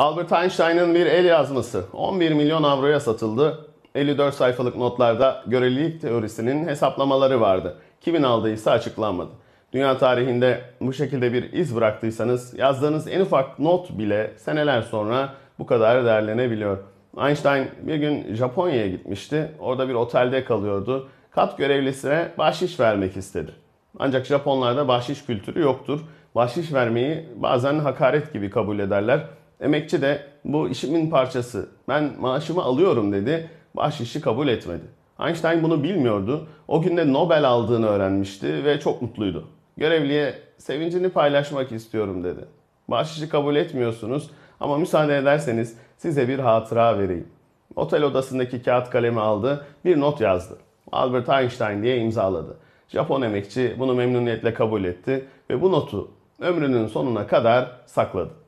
Albert Einstein'ın bir el yazması 11 milyon avroya satıldı. 54 sayfalık notlarda görelilik teorisinin hesaplamaları vardı. Kimin aldıysa açıklanmadı. Dünya tarihinde bu şekilde bir iz bıraktıysanız yazdığınız en ufak not bile seneler sonra bu kadar değerlenebiliyor. Einstein bir gün Japonya'ya gitmişti. Orada bir otelde kalıyordu. Kat görevlisine bahşiş vermek istedi. Ancak Japonlarda bahşiş kültürü yoktur. Bahşiş vermeyi bazen hakaret gibi kabul ederler. Emekçi de bu işimin parçası, ben maaşımı alıyorum dedi. Bahşişi kabul etmedi. Einstein bunu bilmiyordu. O gün de Nobel aldığını öğrenmişti ve çok mutluydu. Görevliye sevincini paylaşmak istiyorum dedi. Bahşişi kabul etmiyorsunuz ama müsaade ederseniz size bir hatıra vereyim. Otel odasındaki kağıt kalemi aldı, bir not yazdı. Albert Einstein diye imzaladı. Japon emekçi bunu memnuniyetle kabul etti ve bu notu ömrünün sonuna kadar sakladı.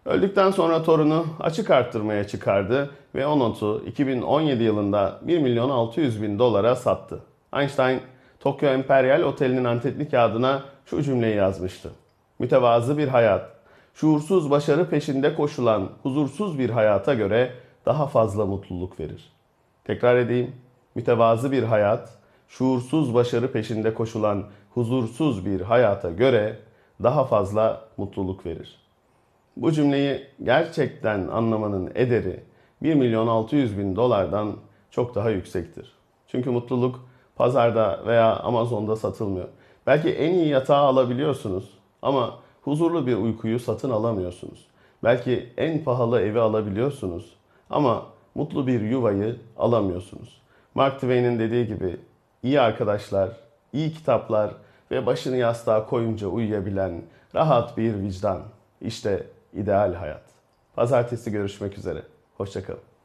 Öldükten sonra torunu açık arttırmaya çıkardı ve o notu 2017 yılında 1 milyon 600 bin dolara sattı. Einstein, Tokyo Imperial Oteli'nin antretli kağıdına şu cümleyi yazmıştı. Mütevazı bir hayat, şuursuz başarı peşinde koşulan huzursuz bir hayata göre daha fazla mutluluk verir. Tekrar edeyim. Mütevazı bir hayat, şuursuz başarı peşinde koşulan huzursuz bir hayata göre daha fazla mutluluk verir. Bu cümleyi gerçekten anlamanın ederi 1 milyon 600 bin dolardan çok daha yüksektir. Çünkü mutluluk pazarda veya Amazon'da satılmıyor. Belki en iyi yatağı alabiliyorsunuz ama huzurlu bir uykuyu satın alamıyorsunuz. Belki en pahalı evi alabiliyorsunuz ama mutlu bir yuvayı alamıyorsunuz. Mark Twain'in dediği gibi iyi arkadaşlar, iyi kitaplar ve başını yastığa koyunca uyuyabilen rahat bir vicdan. İşte ideal hayat. Pazartesi görüşmek üzere. Hoşça kalın.